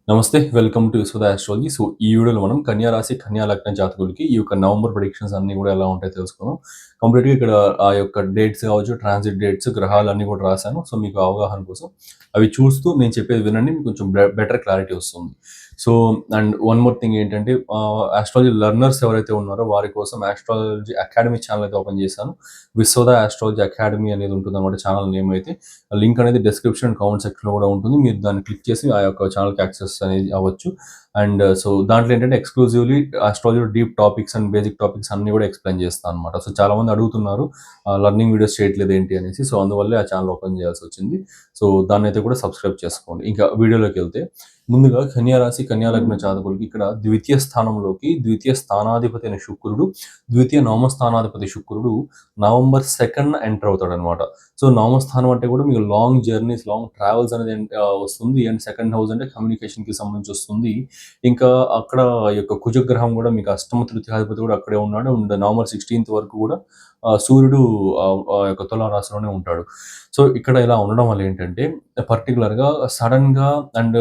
నమస్తే. Welcome to Yashoda astrology. So, ఈ వీడియోలో మనం కన్యా రాశి, కన్యా లగ్న జాతకులకి ఈ యొక్క నవంబర్ ప్రెడిక్షన్స్ అన్నీ గూడా ఎలా ఉంటాయో తెలుసుకుందాం. కంప్లీట్‌గా ఇక్కడ ఆ యొక్క డేట్స్ కావచ్చు, ట్రాన్సిట్ డేట్స్, గ్రహాలన్నీ కూడా రాశాను. సో, మీకు అవగాహన కోసం అవి చూస్తూ నేను చెప్పేది వినండి. మీకు కొంచెం బెటర్ క్లారిటీ వస్తుంది. So, and one more thing ఏంటంటే ఆస్ట్రాలజీ లెర్నర్స్ ఎవరైతే ఉన్నారో వారి కోసం ఆస్ట్రాలజీ అకాడమీ ఛానెల్ అయితే ఓపెన్ చేశాను. విశ్వద ఆస్ట్రాలజీ అకాడమీ అనేది ఉంటుందన్నమాట ఛానెల్ నేమ్ అయితే. లింక్ అనేది డిస్క్రిప్షన్, కామెంట్ సెక్షన్‌లో కూడా ఉంటుంది. మీరు దాన్ని క్లిక్ చేసి ఆ యొక్క ఛానెల్‌కి యాక్సెస్ అనేది అవ్వచ్చు. అండ్ సో, దాంట్లో ఏంటంటే exclusively astrology deep topics and basic topics అన్నీ కూడా ఎక్స్‌ప్లెయిన్ చేస్తాను అనమాట. సో, చాలామంది అడుగుతున్నారు లెర్నింగ్ వీడియోస్ చేయట్లేదు ఏంటి అనేసి. సో, అందువల్లే ఆ ఛానెల్ ఓపెన్ చేయాల్సి వచ్చింది. సో, దాన్నైతే కూడా సబ్స్క్రైబ్ చేసుకోండి. ఇంకా వీడియోలోకి వెళ్తే ముందుగా కన్యా రాశి, కన్యా లగ్న జాతకులకి ఇక్కడ ద్వితీయ స్థానంలోకి ద్వితీయ స్థానాధిపతి అయిన శుక్రుడు, ద్వితీయ నవమ స్థానాధిపతి శుక్రుడు నవంబర్ 2న ఎంటర్ అవుతాడనమాట. సో, నవమ స్థానం అంటే కూడా మీకు లాంగ్ జర్నీస్, లాంగ్ ట్రావెల్స్ అనేది వస్తుంది. అండ్ సెకండ్ హౌస్ అంటే కమ్యూనికేషన్‌కి సంబంధించి వస్తుంది. ఇంకా అక్కడ ఈ యొక్క కుజగ్రహం కూడా మీకు అష్టమ తృతీయాధిపతి కూడా అక్కడే ఉన్నాడు. అండ్ నవంబర్ 16th వరకు కూడా సూర్యుడు ఆ యొక్క తులా రాశిలోనే ఉంటాడు. సో, ఇక్కడ ఇలా ఉండడం వల్ల ఏంటంటే పర్టిక్యులర్‌గా సడెన్‌గా అండ్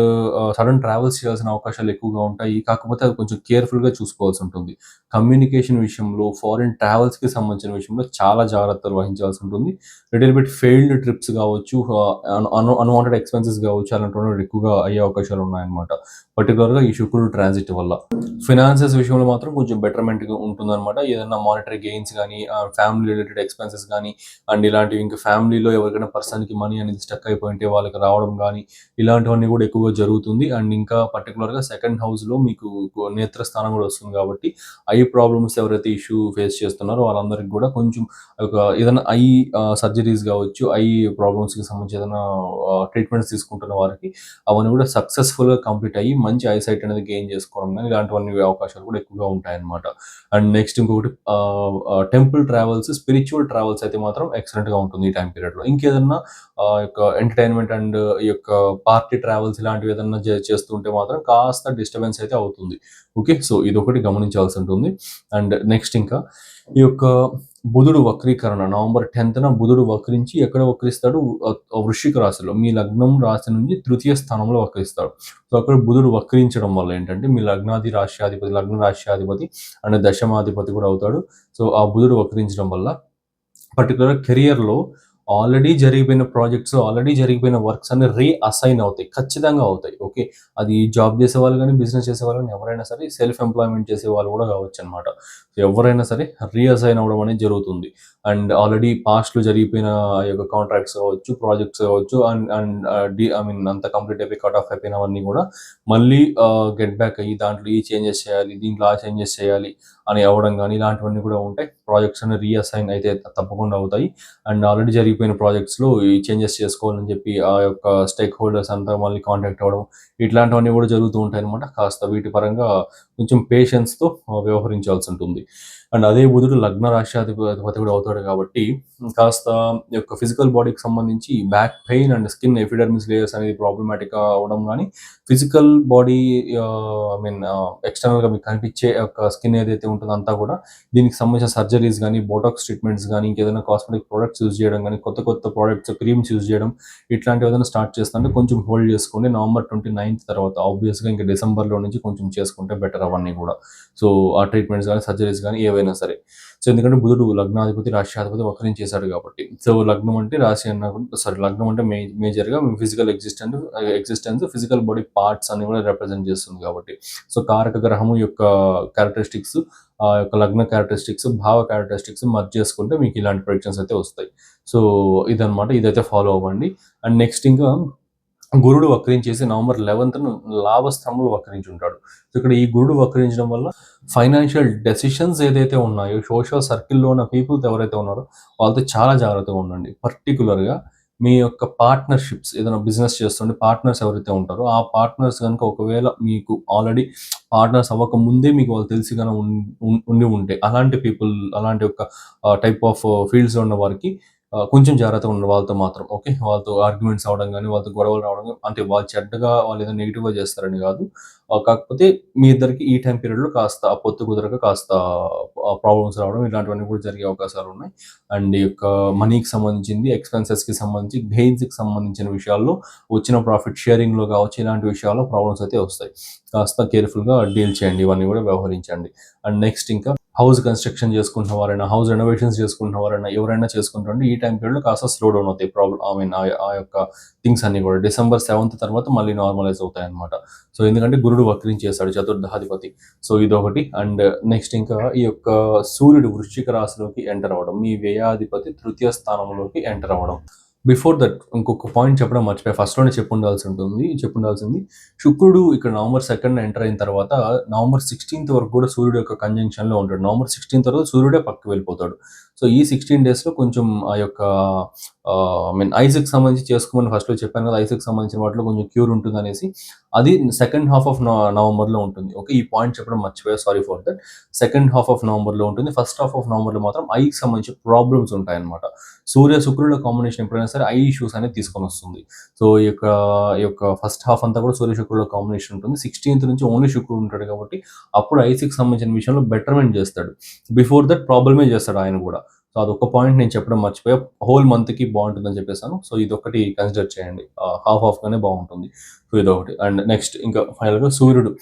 సడెన్ ట్రావెల్స్ చేయాల్సిన అవకాశాలు ఎక్కువగా ఉంటాయి. కాకపోతే అది కొంచెం కేర్‌ఫుల్‌గా చూసుకోవాల్సి ఉంటుంది. కమ్యూనికేషన్ విషయంలో, ఫారిన్ ట్రావెల్స్‌కి సంబంధించిన విషయంలో చాలా జాగ్రత్తలు వహించాల్సి ఉంటుంది. లిటిల్ బిట్ ఫెయిల్డ్ ట్రిప్స్ కావచ్చు, అన్‌వాంటెడ్ ఎక్స్‌పెన్సెస్ కావచ్చు, అలాంటివి ఎక్కువగా అయ్యే అవకాశాలు ఉన్నాయన్నమాట. పర్టిక్యులర్‌గా ఈ శుక్రుడు ట్రాన్సిట్ వల్ల. ఫినాన్సెస్ విషయంలో మాత్రం కొంచెం బెటర్‌మెంట్‌గా ఉంటుందన్నమాట. ఏదన్నా మానిటరీ గెయిన్స్ గానీ, ఫ్యామిలీ రిలేటెడ్ ఎక్స్‌పెన్సెస్ గానీ, అండ్ ఇలాంటివి ఇంకా ఫ్యామిలీలో ఎవరికైనా పర్సన్‌కి మనీ అనేది స్టక్ అయిపోయింటే వాళ్ళకి రావడం గానీ, ఇలాంటివన్నీ కూడా ఎక్కువగా జరుగుతుంది. అండ్ ఇంకా పర్టిక్యులర్‌గా సెకండ్ హౌస్‌లో మీకు నేత్రస్థానం కూడా వస్తుంది కాబట్టి, ఐ ప్రాబ్లమ్స్ ఎవరైతే ఇష్యూ ఫేస్ చేస్తున్నారో వాళ్ళందరికి కూడా కొంచెం ఒక ఏదైనా ఐ సర్జరీస్ కావచ్చు, ఐ ప్రాబ్లమ్స్‌కి సంబంధించి ఏదైనా ట్రీట్మెంట్స్ తీసుకుంటున్న వారికి అవన్నీ కూడా సక్సెస్‌ఫుల్‌గా కంప్లీట్ అయ్యి మంచి ఐసైట్ అనేది గెయిన్ చేసుకోవడం గానీ, ఇలాంటివన్నీ అవకాశాలు కూడా ఎక్కువగా ఉంటాయన్నమాట. అండ్ నెక్స్ట్ ఇంకొకటి టెంపుల్ ట్రావెల్స్, స్పిరిచ్యువల్ ట్రావెల్స్ అయితే మాత్రం ఎక్సలెంట్‌గా ఉంటుంది ఈ టైం పీరియడ్‌లో. ఇంకేదన్నా యొక్క ఎంటర్‌టైన్‌మెంట్ అండ్ ఈ యొక్క పార్టీ ట్రావెల్స్ ఇలాంటివి ఏదన్నా చేస్తుంటే మాత్రం కాస్త డిస్టర్బెన్స్ అయితే అవుతుంది. ఓకే. సో, ఇదొకటి గమనించాల్సి ఉంటుంది. అండ్ నెక్స్ట్ ఇంకా ఈ యొక్క బుధుడు వక్రీకరణ నవంబర్ 10న బుధుడు వక్రించి ఎక్కడ వక్రిస్తాడు? వృశ్చిక రాశిలో. మీ లగ్నం రాశి నుంచి తృతీయ స్థానంలో వక్రిస్తాడు. సో, అక్కడ బుధుడు వక్రించడం వల్ల ఏంటంటే మీ లగ్న రాశ్యాధిపతి అండ్ దశమాధిపతి కూడా అవుతాడు. సో, ఆ బుధుడు వక్రించడం వల్ల పర్టిక్యులర్‌గా కెరియర్‌లో ఆల్రెడీ జరిగిపోయిన ప్రాజెక్ట్స్, ఆల్రెడీ జరిగిపోయిన వర్క్స్ అన్నీ రీఅసైన్ అవుతాయి. ఖచ్చితంగా అవుతాయి. ఓకే. అది జాబ్ చేసేవాళ్ళు గానీ, బిజినెస్ చేసేవాళ్ళు గానీ ఎవరైనా సరే, సెల్ఫ్ ఎంప్లాయ్‌మెంట్ చేసేవాళ్ళు కూడా కావచ్చనమాట. ఎవరైనా సరే రీఅసైన్ అవ్వడం అనేది జరుగుతుంది. అండ్ ఆల్రెడీ పాస్ట్‌లో జరిగిపోయిన ఆ యొక్క కాంట్రాక్ట్స్ కావచ్చు, ప్రాజెక్ట్స్ కావచ్చు, అండ్ అండ్ ఐ మీన్ అంతా కంప్లీట్ అయిపోయి కట్ ఆఫ్ అయిపోయినవన్నీ కూడా మళ్ళీ గెట్ బ్యాక్ అయ్యి దాంట్లో ఈ చేంజెస్ చేయాలి, దీంట్లో ఆ చేంజెస్ చేయాలి అని అవ్వడం గానీ, ఇలాంటివన్నీ కూడా ఉంటాయి. ప్రాజెక్ట్స్ అన్ని రీఅసైన్ అయితే తప్పకుండా అవుతాయి. అండ్ ఆల్రెడీ జరిగిపోయిన ప్రాజెక్ట్స్‌లో ఈ చేంజెస్ చేసుకోవాలని చెప్పి ఆ యొక్క స్టేక్ హోల్డర్స్ అంతా మళ్ళీ కాంటాక్ట్ అవ్వడం, ఇట్లాంటివన్నీ కూడా జరుగుతూ ఉంటాయన్నమాట. కాస్త వీటి పరంగా కొంచెం పేషెన్స్‌తో వ్యవహరించాల్సి ఉంటుంది. అండ్ అదే బుధుడు లగ్న రాశ్యాధిపతి కూడా అవుతాడు కాబట్టి కాస్త ఈ యొక్క ఫిజికల్ బాడీకి సంబంధించి back pain and skin epidermis layers అనేది ప్రాబ్లమాటిక్‌గా అవ్వడం గానీ, ఫిజికల్ బాడీ ఐ మీన్ ఎక్స్‌టర్నల్‌గా మీకు కనిపించే యొక్క స్కిన్ ఏదైతే ఉంటుందో అంతా కూడా దీనికి సంబంధించిన సర్జరీస్ గానీ, బోటాక్స్ ట్రీట్మెంట్స్ గానీ, ఇంకేదైనా కాస్మెటిక్ ప్రొడక్ట్స్ యూజ్ చేయడం గానీ, కొత్త కొత్త ప్రొడక్ట్స్, క్రీమ్స్ యూజ్ చేయడం ఇట్లాంటివి ఏదైనా స్టార్ట్ చేస్తుంటే కొంచెం హోల్డ్ చేసుకోండి. నవంబర్ 29th తర్వాత ఆబ్వియస్‌గా ఇంకా డిసెంబర్‌లో నుంచి కొంచెం చేసుకుంటే బెటర్ అవన్నీ కూడా. సో, ఆ ట్రీట్మెంట్స్ గానీ, సర్జరీస్ గానీ ఏవైనా సరే. సో, ఎందుకంటే బుధుడు లగ్నాధిపతి, రాశ్యాధిపతి వక్రించేశాడు కాబట్టి. సో, లగ్నం అంటే రాశి అన్నా కూడా లగ్నం అంటే మేజర్‌గా మీ physical existence, physical body parts అన్ని కూడా రిప్రజెంట్ చేస్తుంది కాబట్టి. సో, కారక గ్రహము యొక్క క్యారెక్టరిస్టిక్స్, ఆ యొక్క లగ్న క్యారెక్టరిస్టిక్స్, భావ క్యారెక్టరిస్టిక్స్ మర్జ్ చేసుకుంటే మీకు ఇలాంటి ప్రొడిక్షన్స్ అయితే వస్తాయి. సో, ఇదనమాట. ఇదైతే ఫాలో అవ్వండి. అండ్ నెక్స్ట్ ఇంకా గురుడు వక్రించేసి నవంబర్ 11న లాభస్థంలో వక్రించుంటాడు. సో, ఇక్కడ ఈ గురుడు వక్రించడం వల్ల ఫైనాన్షియల్ డెసిషన్స్ ఏదైతే ఉన్నాయో, సోషల్ సర్కిల్‌లో ఉన్న పీపుల్స్ ఎవరైతే ఉన్నారో వాళ్ళతో చాలా జాగ్రత్తగా ఉండండి. పర్టిక్యులర్‌గా మీ యొక్క పార్ట్నర్‌షిప్స్ ఏదైనా బిజినెస్ చేస్తుంటే పార్ట్నర్స్ ఎవరైతే ఉంటారో, ఆ పార్ట్నర్స్ గనుక ఒకవేళ మీకు ఆల్రెడీ పార్ట్నర్స్ అవ్వక ముందే మీకు వాళ్ళు తెలిసి ఉండి ఉంటే అలాంటి పీపుల్ అలాంటి ఒక టైప్ ఆఫ్ ఫీల్డ్స్‌లో ఉన్న వారికి కొంచెం జాగ్రత్తగా ఉండండి వాళ్ళతో మాత్రం. ఓకే. వాళ్ళతో ఆర్గ్యుమెంట్స్ అవ్వడం గానీ, వాళ్ళతో గొడవలు రావడం గానీ, అంటే వాళ్ళు చెడ్డగా వాళ్ళేదో నెగెటివ్‌గా చేస్తారని గాదు. కాకపోతే మీ ఇద్దరికి ఈ టైమ్ పీరియడ్‌లో కాస్త పొత్తు కుదరక కాస్త ప్రాబ్లమ్స్ రావడం ఇలాంటివన్నీ కూడా జరిగే అవకాశాలున్నాయి. అండ్ ఈ యొక్క మనీకి సంబంధించింది, ఎక్స్‌పెన్సెస్‌కి సంబంధించి, గెయిన్స్‌కి సంబంధించిన విషయాల్లో వచ్చిన ప్రాఫిట్ షేరింగ్‌లో కావచ్చు, ఇలాంటి విషయాల్లో ప్రాబ్లమ్స్ అయితే వస్తాయి. కాస్త కేర్‌ఫుల్‌గా డీల్ చేయండి. ఇవన్నీ కూడా వ్యవహరించండి. అండ్ నెక్స్ట్ ఇంకా హౌస్ కన్‌స్ట్రక్షన్ చేసుకుంటున్న వారైనా, హౌస్ రెనోవేషన్స్ చేసుకుంటున్న వారైనా, ఎవరైనా చేసుకుంటుంటే ఈ టైమ్ పీరియడ్‌లో కాస్త స్లో డౌన్ అవుతాయి. ఐ మీన్ ఆ యొక్క థింగ్స్ అన్నీ కూడా డిసెంబర్ 7th తర్వాత మళ్ళీ నార్మలైజ్ అవుతాయన్నమాట. సో ఎందుకంటే గురుడు వక్రించేశాడు చతుర్థాధిపతి. సో ఇదొకటి. అండ్ నెక్స్ట్ ఇంకా ఈ యొక్క సూర్యుడు వృశ్చిక రాశిలోకి ఎంటర్ అవ్వడం, మీ వ్యయాధిపతి తృతీయ స్థానంలోకి ఎంటర్ అవ్వడం. బిఫోర్ దట్ ఇంకొక పాయింట్ చెప్పడం మర్చిపోయా. ఫస్ట్‌లోనే చెప్పుండాల్సింది. శుక్రుడు ఇక్కడ నవంబర్ 2న ఎంటర్ అయిన తర్వాత నవంబర్ 16th వరకు కూడా సూర్యుడు యొక్క కంజంక్షన్‌లో ఉంటాడు. నవంబర్ 16th తర్వాత సూర్యుడే పక్కకి వెళ్ళిపోతాడు. సో ఈ 16 డేస్‌లో కొంచెం ఆ యొక్క ఐ మీన్ ఐస్‌కి సంబంధించి చేసుకోమని ఫస్ట్‌లో చెప్పాను కదా! ఐస్‌కి సంబంధించిన వాటిలో కొంచెం క్యూర్ ఉంటుందనేసి. అది సెకండ్ హాఫ్ ఆఫ్ నవంబర్‌లో ఉంటుంది. ఓకే. ఈ పాయింట్ చెప్పడం మర్చిపోయా. Sorry for that. Second half of నవంబర్‌లో ఉంటుంది. ఫస్ట్ హాఫ్ ఆఫ్ నవంబర్‌లో మాత్రం ఐకి సంబంధించి ప్రాబ్లమ్స్ ఉంటాయన్నమాట. సూర్య, శుక్రుల కాంబినేషన్ ఎప్పుడైనా సరే ఐ ఇష్యూస్ అనేది తీసుకొనొస్తుంది. సో ఈ యొక్క ఫస్ట్ హాఫ్ అంతా కూడా సూర్య, శుక్రుల కాంబినేషన్ ఉంటుంది. 16th నుంచి ఓన్లీ శుక్రుడు ఉంటాడు కాబట్టి అప్పుడు ఐస్‌కి సంబంధించిన విషయంలో బెటర్‌మెంట్ చేస్తాడు. బిఫోర్ దట్ ప్రాబ్లమే చేస్తాడు ఆయన కూడా. సో అదొక పాయింట్ నేను చెప్పడం మర్చిపోయా. హోల్ మంత్‌కి బావుంటుందని చెప్పేసాను. సో ఇదొక్కటి కన్సిడర్ చేయండి. హాఫ్ గానే బావుంటుంది. సో ఇదొకటి. అండ్ నెక్స్ట్ ఇంకా ఫైనల్‌గా సూర్యుడు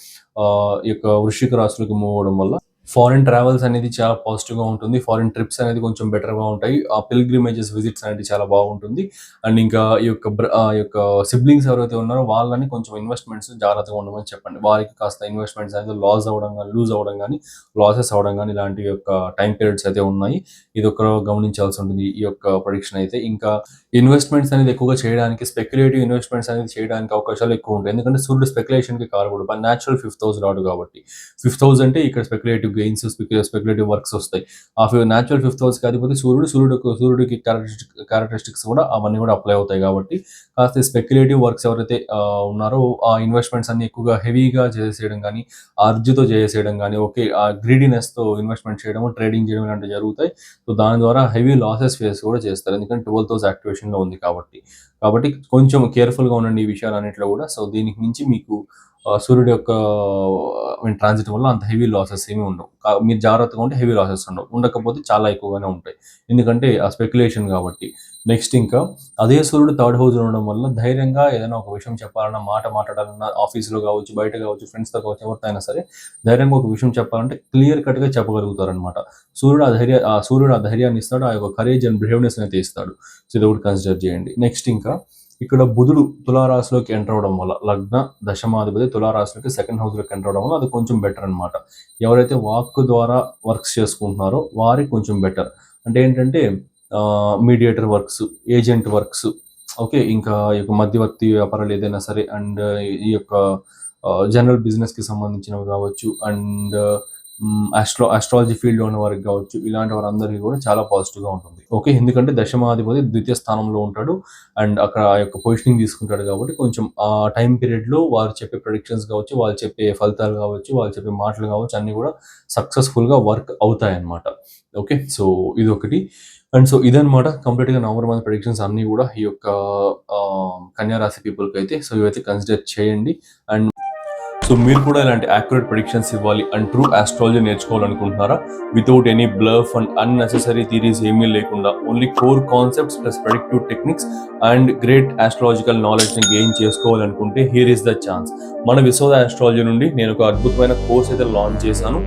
ఈ యొక్క వృశ్చిక రాశిలోకి మూవ్ అవ్వడం వల్ల ఫారెన్ ట్రావెల్స్ అనేది చాలా పాజిటివ్‌గా ఉంటుంది. ఫారెన్ ట్రిప్స్ అనేది కొంచెం బెటర్‌గా ఉంటాయి. ఆ పిల్గ్రిమేజెస్ విజిట్స్ అనేవి చాలా బాగుంటుంది. అండ్ ఇంకా ఈ యొక్క సిబ్లింగ్స్ ఎవరైతే ఉన్నారో వాళ్ళని కొంచెం ఇన్వెస్ట్‌మెంట్స్ జాగ్రత్తగా ఉండమని చెప్పండి. వారికి కాస్త ఇన్వెస్ట్‌మెంట్స్ అనేది లాస్ అవ్వడం గానీ, లూజ్ అవ్వడం గానీ, లాసెస్ అవ్వడం గానీ ఇలాంటి యొక్క టైమ్ పీరియడ్స్ అయితే ఉన్నాయి. ఇదొక గమనించాల్సి ఉంటుంది. ఈ యొక్క ప్రెడిక్షన్ అయితే. ఇంకా ఇన్వెస్ట్‌మెంట్స్ అనేది ఎక్కువగా చేయడానికి స్పెక్యులేటివ్ ఇన్వెస్ట్‌మెంట్స్ అనేది చేయడానికి అవకాశాలు ఎక్కువ ఉంటాయి. ఎందుకంటే సూర్యుడు స్పెక్యులేషన్‌కి కారకుడు. న్యాచురల్ 5th హౌస్ రాడు కాబట్టి. 5th హౌస్ అంటే ఇక్కడ స్పెక్యులేటివ్ గెయిన్స్, స్పెక్యులేటివ్ వర్క్స్ వస్తాయి. న్యాచురల్ 5th హౌస్‌కి అధిపతి సూర్యుడికి క్యారెక్టరిస్టిక్స్ కూడా అవన్నీ కూడా అప్లై అవుతాయి కాబట్టి కాస్త స్పెక్యులేటివ్ వర్క్స్ ఎవరైతే ఉన్నారో ఆ ఇన్వెస్ట్‌మెంట్స్ అన్ని ఎక్కువగా హెవీగా చేసేయడం గానీ, అర్జుతో చేసేయడం గానీ, ఓకే. ఆ గ్రీడీనెస్‌తో ఇన్వెస్ట్‌మెంట్ చేయడం, ట్రేడింగ్ చేయడం ఇలాంటివి జరుగుతాయి. సో దాని ద్వారా హెవీ లాసెస్ ఫేస్ కూడా చేస్తారు. ఎందుకంటే 12th హౌస్ యాక్టివేషన్‌లో ఉంది కాబట్టి. కాబట్టి కొంచెం కేర్‌ఫుల్‌గా ఉండండి ఈ విషయాలన్నిట్లో కూడా. సో దీనికి మించి మీకు సూర్యుడి యొక్క ఐ మీన్ ట్రాన్సిట్ వల్ల అంత హెవీ లాసెస్ ఏమి ఉండవు. మీరు జాగ్రత్తగా ఉంటే హెవీ లాసెస్ ఉండవు. ఉండకపోతే చాలా ఎక్కువగానే ఉంటాయి. ఎందుకంటే ఆ స్పెక్యులేషన్ కాబట్టి. నెక్స్ట్ ఇంకా అదే సూర్యుడు థర్డ్ హౌస్‌లో ఉండడం వల్ల ధైర్యంగా ఏదైనా ఒక విషయం చెప్పాలన్నా, మాట మాట్లాడాలన్నా ఆఫీస్‌లో కావచ్చు, బయట కావచ్చు, ఫ్రెండ్స్‌తో కావచ్చు, ఎవరితో అయినా సరే ధైర్యంగా ఒక విషయం చెప్పాలంటే క్లియర్ కట్‌గా చెప్పగలుగుతారనమాట. సూర్యుడు ఆ ధైర్యాన్ని ఇస్తాడు. ఆ యొక్క కరేజ్ అండ్ బ్రేవ్‌నెస్ అయితే ఇస్తాడు. సో ఇది ఒకటి కన్సిడర్ చేయండి. నెక్స్ట్ ఇంకా ఇక్కడ బుధుడు తులారాశిలోకి ఎంటర్ అవ్వడం వల్ల లగ్న దశమాధిపతి తులారాశిలోకి సెకండ్ హౌస్‌లోకి ఎంటర్ అవ్వడం వల్ల అది కొంచెం బెటర్ అనమాట. ఎవరైతే వాక్ ద్వారా వర్క్స్ చేసుకుంటున్నారో వారికి కొంచెం బెటర్. అంటే ఏంటంటే mediator works, agent works, okay. ఇంకా ఈ యొక్క మధ్యవర్తి వ్యాపారాలు ఏదైనా సరే అండ్ ఈ యొక్క జనరల్ బిజినెస్‌కి సంబంధించినవి కావచ్చు అండ్ ఆస్ట్రాలజీ ఫీల్డ్‌లో ఉన్న వారికి కావచ్చు, ఇలాంటి వారందరికీ కూడా చాలా పాజిటివ్‌గా ఉంటుంది. ఓకే. ఎందుకంటే దశమాధిపతి ద్వితీయ స్థానంలో ఉంటాడు. అండ్ అక్కడ ఆ యొక్క పొజిషనింగ్ తీసుకుంటాడు కాబట్టి కొంచెం ఆ టైం పీరియడ్‌లో వారు చెప్పే ప్రెడిక్షన్స్ కావచ్చు, వాళ్ళు చెప్పే ఫలితాలు కావచ్చు, వాళ్ళు చెప్పే మాటలు కావచ్చు అన్నీ కూడా సక్సెస్‌ఫుల్‌గా వర్క్ అవుతాయన్నమాట. ఓకే. సో ఇదొకటి. అండ్ సో ఇదన్నమాట కంప్లీట్‌గా నవంబర్ మంత్ ప్రెడిక్షన్స్ అన్నీ కూడా ఈ యొక్క కన్యా రాశి పీపుల్‌కి అయితే. సో ఇవైతే కన్సిడర్ చేయండి. అండ్ సో మీరు కూడా ఇలాంటి యాక్యురేట్ ప్రెడిక్షన్స్ ఇవ్వాలి అండ్ ట్రూ ఆస్ట్రాలజీ నేర్చుకోవాలనుకుంటున్నారా? Without any bluff and unnecessary theories ఏమీ లేకుండా only core concepts plus predictive techniques and great astrological నాలెడ్జ్ని గెయిన్ చేసుకోవాలనుకుంటే హియర్ ఇస్ ద ఛాన్స్. మన విశ్వద ఆస్ట్రాలజీ నుండి నేను ఒక అద్భుతమైన కోర్స్ అయితే లాంచ్ చేశాను.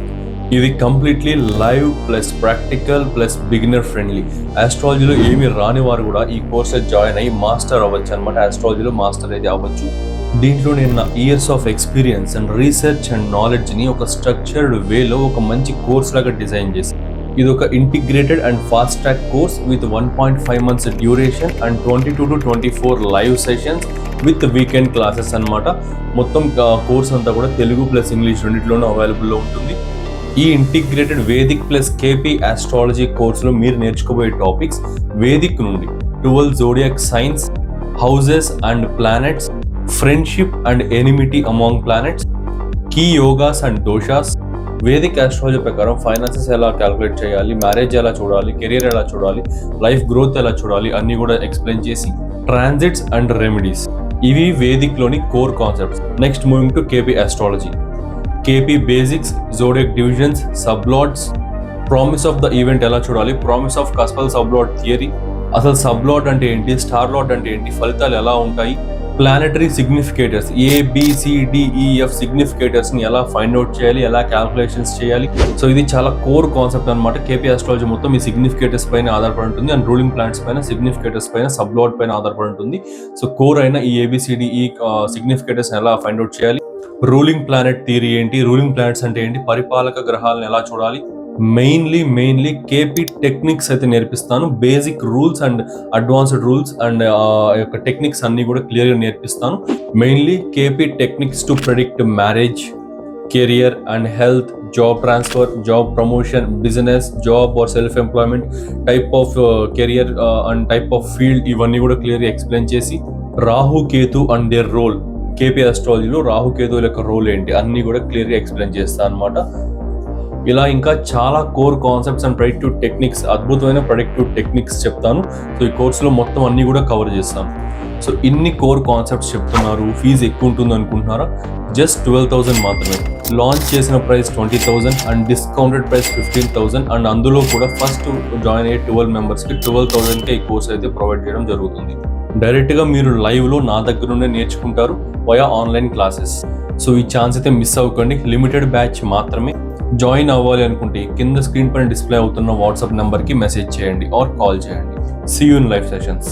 ఇది completely live plus practical plus beginner friendly. ఆస్ట్రాలజీలో ఏమీ రాని వారు కూడా ఈ కోర్స్ జాయిన్ అయ్యి మాస్టర్ అవ్వచ్చు అనమాట. ఆస్ట్రాలజీలో మాస్టర్ అయితే అవ్వచ్చు. దీంట్లో నేను నా years of experience and research and నాలెడ్జ్ని ఒక స్ట్రక్చర్డ్ వేలో ఒక మంచి కోర్స్ లాగా డిజైన్ చేశాను. ఇది ఒక integrated and fast track course with 1.5 months duration and 22 to 24 live sessions with weekend classes అనమాట. మొత్తం కోర్స్ అంతా కూడా తెలుగు ప్లస్ ఇంగ్లీష్ రెండింటిలోనూ అవైలబుల్లో ఉంటుంది. ఈ integrated Vedic plus KP astrology కోర్సులో మీరు నేర్చుకోబోయే టాపిక్స్ వేదిక్ నుండి 12 zodiac signs, houses and planets, friendship and enmity among planets, key yogas and doshas, Vedic astrology ప్రకారం ఫైనాన్సెస్ ఎలా క్యాలిక్యులేట్ చేయాలి, మ్యారేజ్ ఎలా చూడాలి, కెరీర్ ఎలా చూడాలి, లైఫ్ గ్రోత్ ఎలా చూడాలి అన్ని కూడా ఎక్స్ప్లెయిన్ చేసి ట్రాన్సిట్స్ అండ్ రెమెడీస్, ఇవి వేదిక్ లోని core concepts. Next moving to KP astrology. KP basics, zodiac divisions, సబ్లాట్స్, promise of the event ఎలా చూడాలి, ప్రామిస్ ఆఫ్ కస్పల్ సబ్లాట్ థియరీ, అసలు సబ్లాట్ అంటే ఏంటి, స్టార్ లాట్ అంటే ఏంటి, ఫలితాలు ఎలా ఉంటాయి, ప్లానెటరీ సిగ్నిఫికేటర్స్ ABCDEF సిగ్నిఫికేటర్స్ ని ఎలా ఫైండ్ అవుట్ చేయాలి, ఎలా క్యాల్కులేషన్స్ చేయాలి. సో ఇది చాలా కోర్ కాన్సెప్ట్ అనమాట. కేపీ ఆస్ట్రాలజీ మొత్తం ఈ సిగ్నిఫికేటర్స్ పైన ఆధారపడి ఉంటుంది అండ్ రూలింగ్ ప్లానెట్స్ పైన, సిగ్నిఫికేటర్స్ పైన, సబ్లాట్ పైన ఆధారపడి ఉంటుంది. సో కోర్ అయిన ఈ ABCDE సిగ్నిఫికేటర్స్ ఎలా ఫైండ్ అవుట్ చేయాలి, రూలింగ్ ప్లానెట్ థియరీ ఏంటి, రూలింగ్ ప్లానెట్స్ అంటే ఏంటి, పరిపాలక గ్రహాలను ఎలా చూడాలి, మెయిన్లీ కేపీ టెక్నిక్స్ అయితే నేర్పిస్తాను. Basic rules and advanced rules and యొక్క టెక్నిక్స్ అన్ని కూడా క్లియర్గా నేర్పిస్తాను. Mainly KP techniques to predict marriage, career and health, job transfer, job promotion, business, job or self employment, type of career and type of field, ఇవన్నీ కూడా క్లియర్గా explain చేసి Rahu Ketu and their role, KP ఆస్ట్రాలజీలో రాహు కేతువుల యొక్క రోల్ ఏంటి అన్ని కూడా క్లియర్గా ఎక్స్ప్లెయిన్ చేస్తాను అనమాట. ఇలా ఇంకా చాలా core concepts and predictive techniques, అద్భుతమైన ప్రెడిక్టివ్ టెక్నిక్స్ చెప్తాను. సో ఈ కోర్సులో మొత్తం అన్ని కూడా కవర్ చేస్తాను. సో ఇన్ని కోర్ కాన్సెప్ట్స్ చెప్తున్నారు, ఫీజు ఎక్కువ ఉంటుంది అనుకుంటున్నారా? జస్ట్ 12,000 మాత్రమే. లాంచ్ చేసిన price 20,000 and discounted price 15,000 and అందులో కూడా ఫస్ట్ జాయిన్ అయ్యే 12 మెంబర్స్కి 12,000కే ఈ కోర్స్ అయితే ప్రొవైడ్ చేయడం జరుగుతుంది. డైరెక్ట్గా మీరు లైవ్లో నా దగ్గర నుండే నేర్చుకుంటారు వయా ఆన్లైన్ క్లాసెస్. సో ఈ ఛాన్స్ అయితే మిస్ అవ్వకండి. లిమిటెడ్ బ్యాచ్ మాత్రమే. జాయిన్ అవ్వాలి అనుకుంటే కింద స్క్రీన్ పైన డిస్ప్లే అవుతున్న వాట్సాప్ నెంబర్కి మెసేజ్ చేయండి ఆర్ కాల్ చేయండి. See you in live sessions.